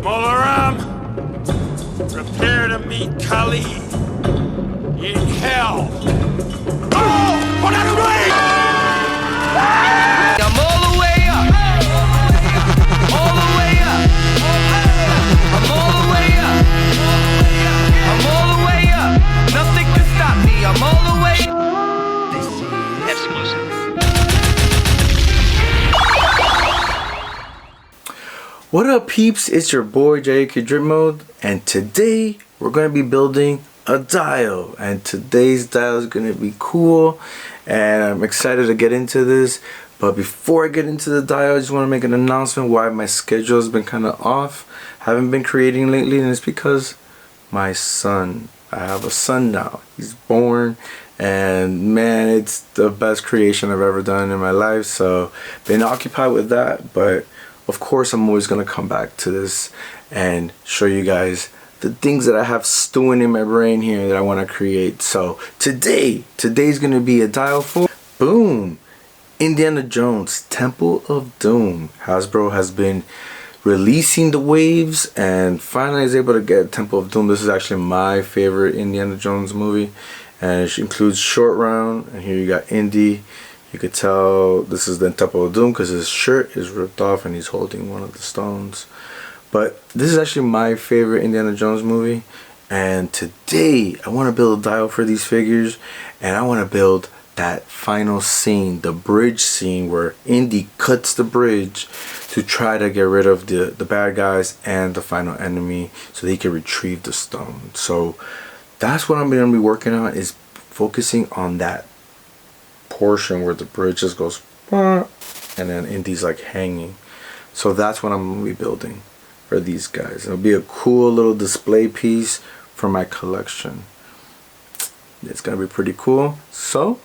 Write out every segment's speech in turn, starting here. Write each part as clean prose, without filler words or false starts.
Molaram, prepare to meet Kali in hell. Oh! Hold on, wait! I'm all the way up. All the way up. I'm all the way up. I'm all the way up. Nothing can stop me. I'm all the way up. This is exclusive. What up, peeps? It's your boy JK Drip Mode, and today we're going to be building a dial, and today's dial is going to be cool, and I'm excited to get into this. But before I get into the dial, I just want to make an announcement why my schedule has been kind of off. Haven't been creating lately, and it's because my son. I have a son now. He's born, and man, it's the best creation I've ever done in my life. So been occupied with that, but of course I'm always gonna come back to this and show you guys the things that I have stewing in my brain here that I want to create. So today's gonna be a dial for boom, Indiana Jones, Temple of Doom. Hasbro has been releasing the waves, and finally I was able to get Temple of Doom. This is actually my favorite Indiana Jones movie, and it includes Short Round, and here you got Indy. You could tell this is the Temple of Doom because his shirt is ripped off and he's holding one of the stones. But this is actually my favorite Indiana Jones movie, and today I want to build a dial for these figures, and I want to build that final scene, the bridge scene where Indy cuts the bridge to try to get rid of the bad guys and the final enemy so that he can retrieve the stone. So that's what I'm going to be working on, is focusing on that portion where the bridge just goes and then Indy's like hanging. So that's what I'm going to be building for these guys. It'll be a cool little display piece for my collection. It's going to be pretty cool. So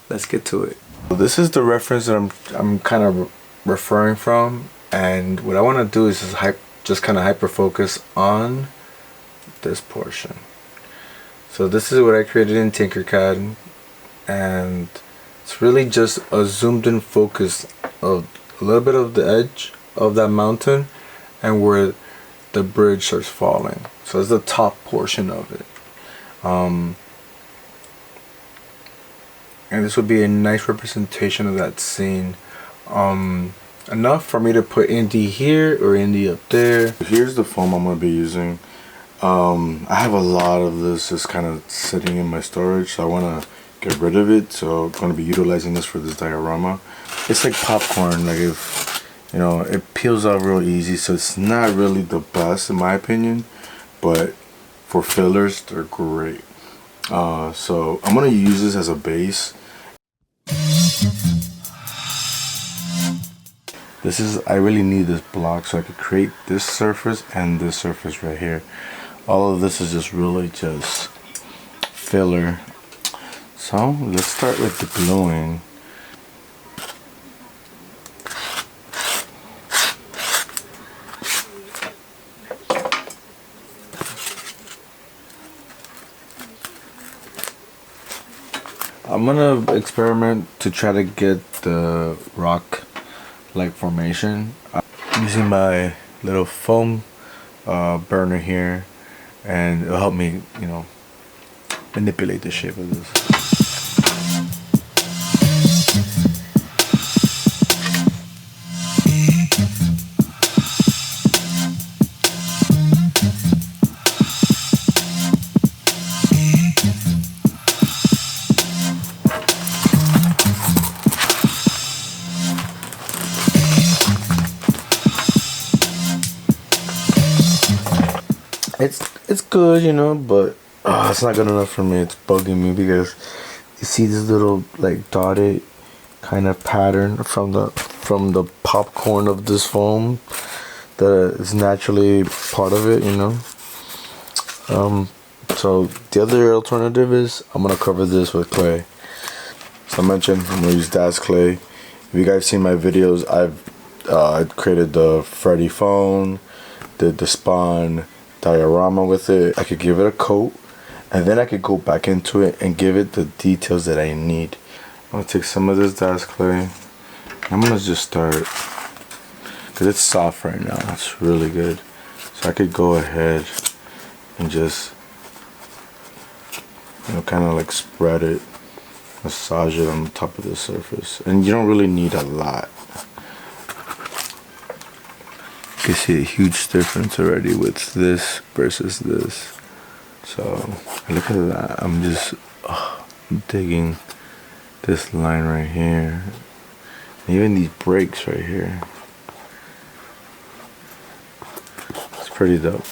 let's get to it. This is the reference that I'm kind of referring from, and what I want to do is just kind of hyper focus on this portion. So this is what I created in Tinkercad, and it's really just a zoomed in focus of a little bit of the edge of that mountain and where the bridge starts falling. So it's the top portion of it. And this would be a nice representation of that scene. Enough for me to put Indy here or Indy up there. Here's the foam I'm going to be using. I have a lot of this just kind of sitting in my storage, so I want to get rid of it. So I'm going to be utilizing this for this diorama. It's like popcorn, like if you know, it peels out real easy, so it's not really the best in my opinion, but for fillers they're great. So I'm going to use this as a base. I really need this block so I could create this surface and this surface right here. All of this is just really just filler. So let's start with the gluing. I'm gonna experiment to try to get the rock like formation using my little foam burner here, and it'll help me, you know, manipulate the shape of this. It's good, you know, but it's not good enough for me. It's bugging me because you see this little like dotted kind of pattern from the popcorn of this foam that is naturally part of it, you know. So the other alternative is I'm gonna cover this with clay. So I mentioned I'm gonna use Dad's clay. If you guys seen my videos, I've created the Freddy phone, did the Spawn diorama with it. I could give it a coat, and then I could go back into it and give it the details that I need. I'm gonna take some of this Dad's clay. I'm gonna just start because it's soft right now. It's really good. So I could go ahead and just, you know, kind of like spread it, massage it on the top of the surface. And you don't really need a lot. You can see a huge difference already with this versus this. So look at that. I'm just digging this line right here. And even these breaks right here. It's pretty dope.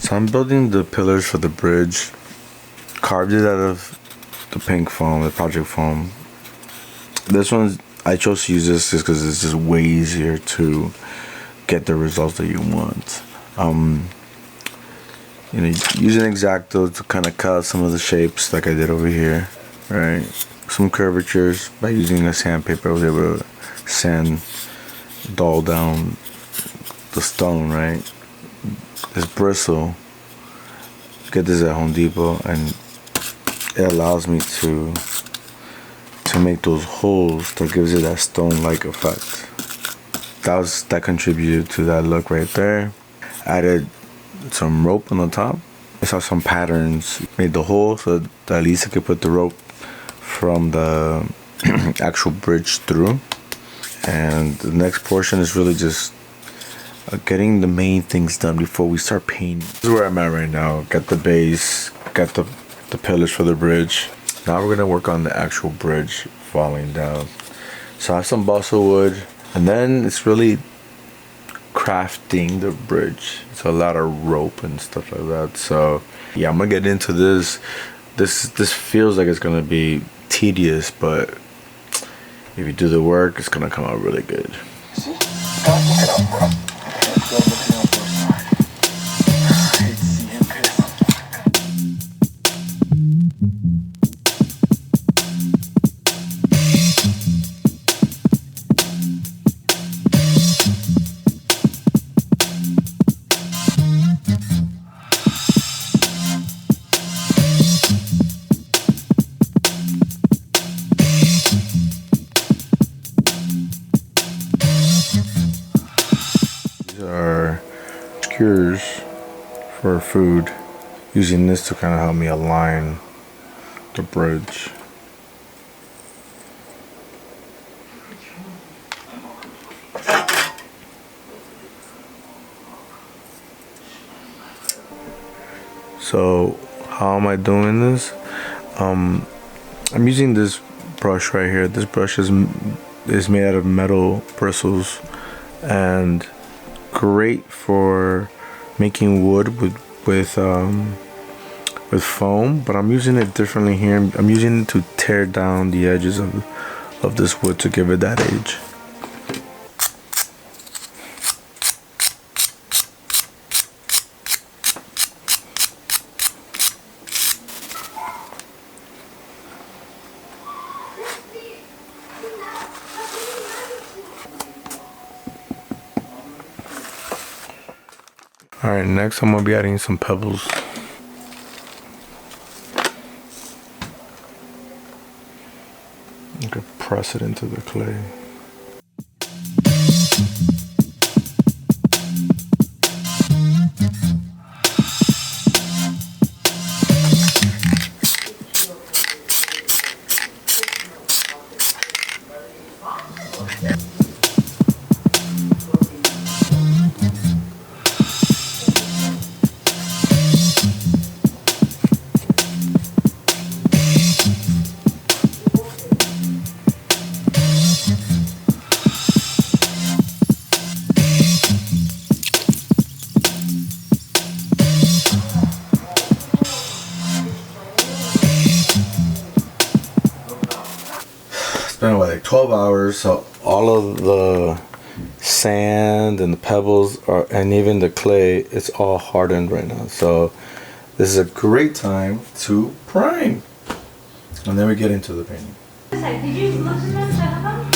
So I'm building the pillars for the bridge. Carved it out of the pink foam, the project foam. This one, I chose to use this just because it's just way easier to get the results that you want. You know, using X-Acto to kind of cut out some of the shapes like I did over here, right? Some curvatures by using a sandpaper. I was able to sand, dull down the stone, right? This bristle, get this at Home Depot, and it allows me to make those holes that gives it that stone-like effect. That contributed to that look right there. Added some rope on the top. I saw some patterns, made the hole so that at least I could put the rope from the actual bridge through. And the next portion is really just getting the main things done before we start painting. This is where I'm at right now. Got the base, got the pillars for the bridge. Now we're gonna work on the actual bridge falling down. So I have some balsa wood, and then it's really crafting the bridge. It's a lot of rope and stuff like that. So yeah, I'm gonna get into this. This feels like it's gonna be tedious, but if you do the work, it's gonna come out really good. For food, using this to kind of help me align the bridge. So how am I doing this? I'm using this brush right here. This brush is made out of metal bristles and great for making wood with foam, but I'm using it differently here. I'm using it to tear down the edges of this wood to give it that edge. Alright, next I'm going to be adding some pebbles. You can press it into the clay. Been like 12 hours, so all of the sand and the pebbles and even the clay, it's all hardened right now. So this is a great time to prime. And then we get into the painting. Did you look at them?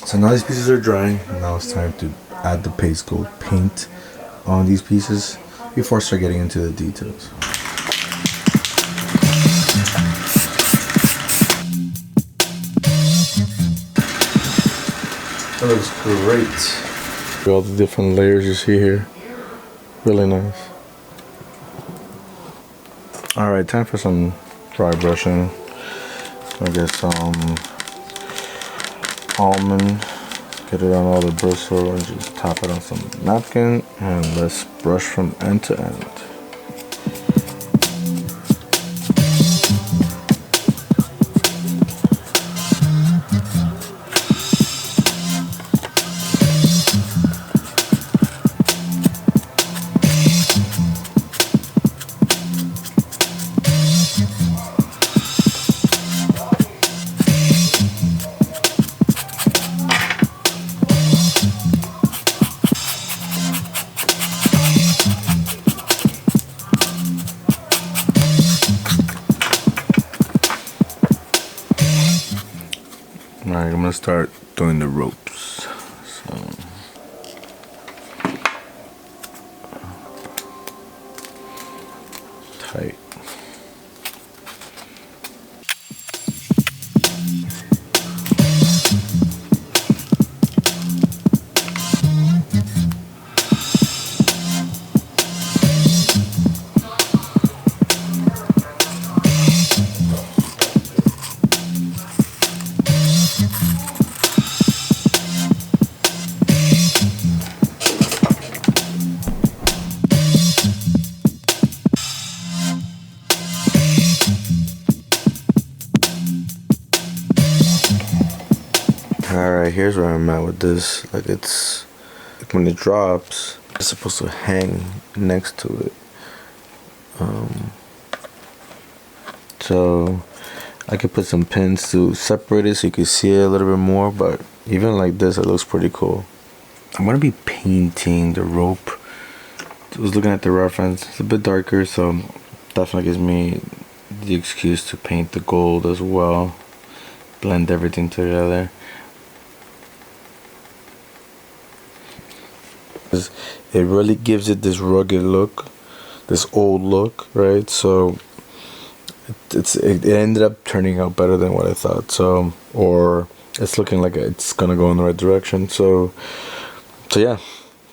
So now these pieces are drying, and now it's time to add the paste coat paint on these pieces before I start getting into the details. That looks great. All the different layers you see here, really nice. Alright, time for some dry brushing. I get some almond, get it on all the bristle and just tap it on some napkin, and let's brush from end to end. Alright, I'm gonna start doing the ropes. So tight. Alright, here's where I'm at with this. Like, it's like when it drops, it's supposed to hang next to it. So I could put some pins to separate it so you can see it a little bit more, but even like this, it looks pretty cool. I'm gonna be painting the rope. I was looking at the reference, it's a bit darker, so definitely gives me the excuse to paint the gold as well, blend everything together. It really gives it this rugged look, this old look, right? So it ended up turning out better than what I thought. So, or it's looking like it's gonna go in the right direction. So yeah.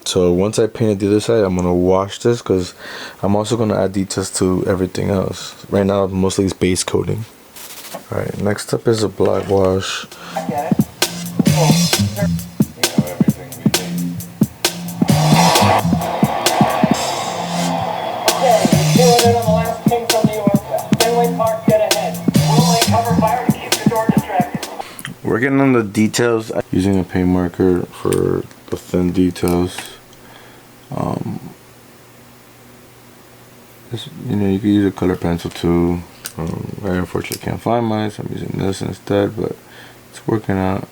So once I painted the other side, I'm gonna wash this because I'm also gonna add details to everything else. Right now, mostly it's base coating. All right. Next up is a black wash. I get it. Cool. Working on the details, using a paint marker for the thin details. You know, you can use a color pencil too. I unfortunately can't find mine, so I'm using this instead, but it's working out.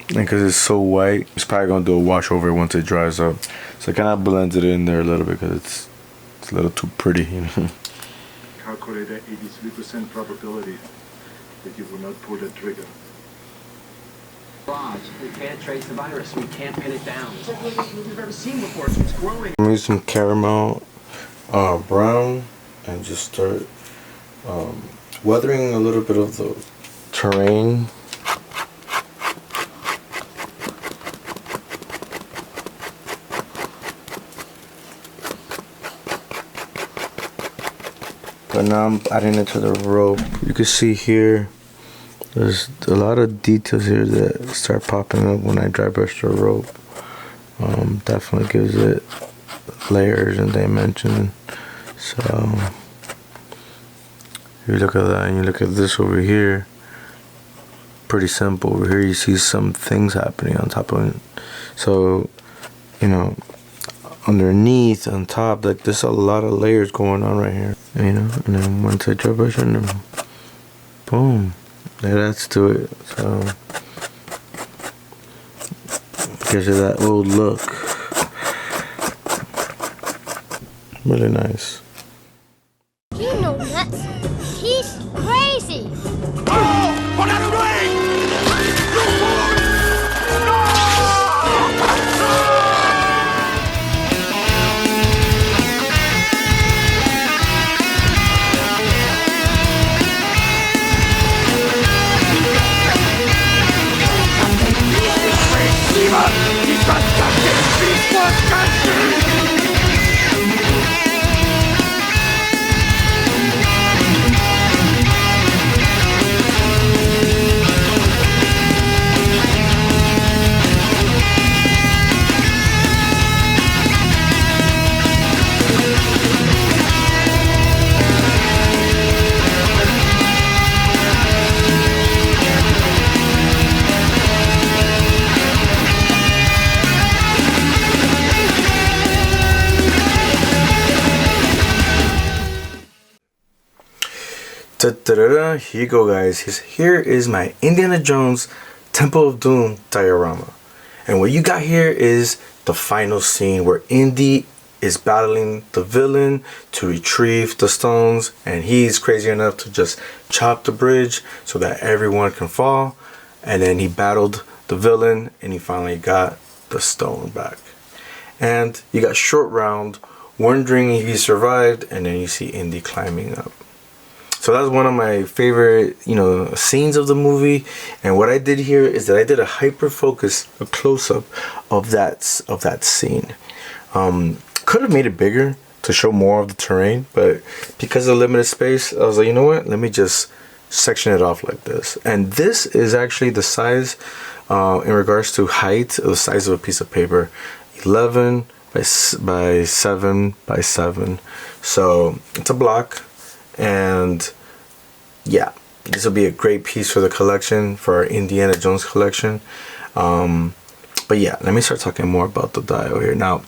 And because it's so white, it's probably gonna do a wash over it once it dries up. So I kind of blends it in there a little bit because it's a little too pretty, you know. Calculate an 83% probability that you will not pull the trigger. We can't trace the virus. We can't pin it down. It's like we've never seen before. So it's growing. I'm gonna use some caramel brown and just start weathering a little bit of the terrain. But now I'm adding it to the rope. You can see here, there's a lot of details here that start popping up when I dry brush the rope. Definitely gives it layers and dimension. So you look at that and you look at this over here, pretty simple. Over here you see some things happening on top of it. So, you know, underneath, on top, like there's a lot of layers going on right here, you know. And then once I dry brush and then boom, that adds to it. So gives you that old look. Really nice. You know nuts. He's crazy. Here you go, guys. Here is my Indiana Jones Temple of Doom diorama. And what you got here is the final scene where Indy is battling the villain to retrieve the stones, and he's crazy enough to just chop the bridge so that everyone can fall. And then he battled the villain and he finally got the stone back. And you got Short Round wondering if he survived, and then you see Indy climbing up. So that's one of my favorite, you know, scenes of the movie. And what I did here is that I did a hyper focus, a close up of that scene. Could have made it bigger to show more of the terrain, but because of limited space, I was like, you know what? Let me just section it off like this. And this is actually the size, in regards to height, the size of a piece of paper, 11 by 7 by 7. So it's a block. And yeah, this will be a great piece for the collection, for our Indiana Jones collection. But yeah, let me start talking more about the dial here. Now,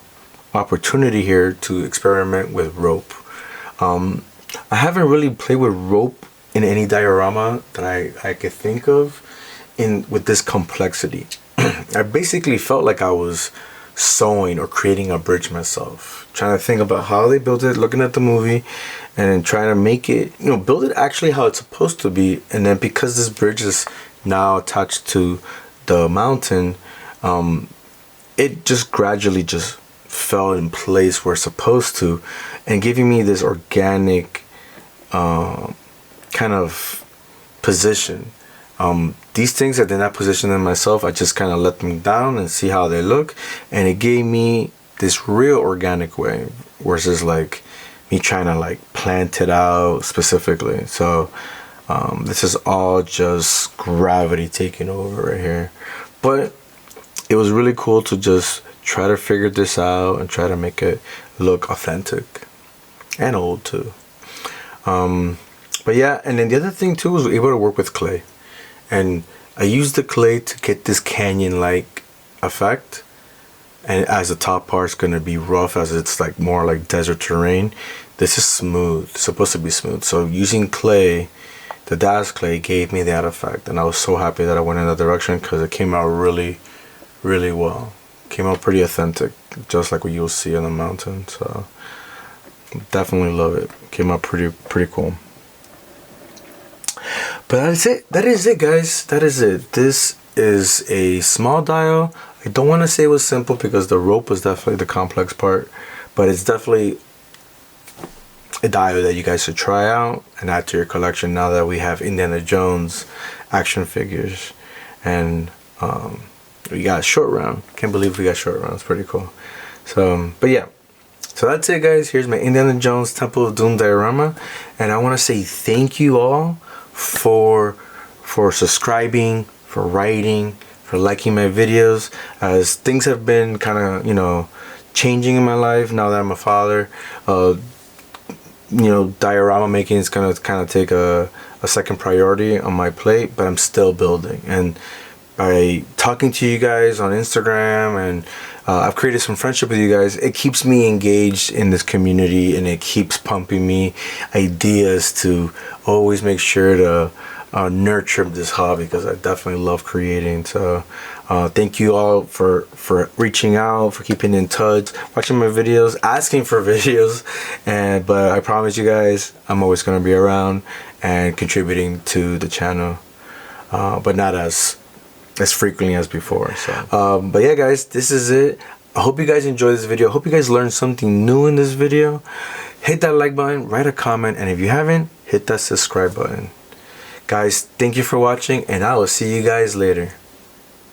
opportunity here to experiment with rope. I haven't really played with rope in any diorama that I could think of with this complexity. I basically felt like I was sewing or creating a bridge myself, trying to think about how they built it, looking at the movie, and then trying to make it, you know, build it actually how it's supposed to be. And then because this bridge is now attached to the mountain, it just gradually just fell in place where it's supposed to, and giving me this organic kind of position. These things I did not position them myself. I just kind of let them down and see how they look, and it gave me this real organic way versus like me trying to like plant it out specifically. So this is all just gravity taking over right here, but it was really cool to just try to figure this out and try to make it look authentic and old too. But yeah, and then the other thing too was able to work with clay. And I used the clay to get this canyon-like effect. And as the top part's gonna be rough, as it's like more like desert terrain, this is smooth. It's supposed to be smooth. So using clay, the DAS clay gave me that effect. And I was so happy that I went in that direction because it came out really, really well. Came out pretty authentic, just like what you'll see on the mountain. So definitely love it. Came out pretty cool. But that is it, guys. That is it. This is a small dial. I don't want to say it was simple because the rope was definitely the complex part, but it's definitely a dial that you guys should try out and add to your collection now that we have Indiana Jones action figures. And we got Short Round. Can't believe we got Short Round. It's pretty cool. So, but yeah. So that's it, guys. Here's my Indiana Jones Temple of Doom diorama. And I want to say thank you all for subscribing, for writing, for liking my videos, as things have been kind of, you know, changing in my life now that I'm a father. you know, diorama making is gonna kind of take a second priority on my plate, but I'm still building. And by talking to you guys on Instagram, and I've created some friendship with you guys, it keeps me engaged in this community, and it keeps pumping me ideas to always make sure to nurture this hobby, because I definitely love creating. So thank you all for reaching out, for keeping in touch, watching my videos, asking for videos, but I promise you guys I'm always going to be around and contributing to the channel, but not as frequently as before. So but yeah guys, this is it. I hope you guys enjoyed this video. I hope you guys learned something new in this video. Hit that like button, write a comment, and if you haven't, hit that subscribe button. Guys, thank you for watching, and I will see you guys later.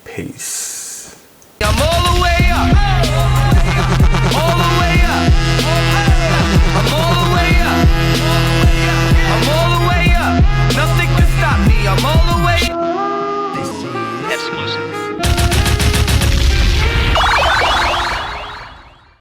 Peace. I'm all the way up.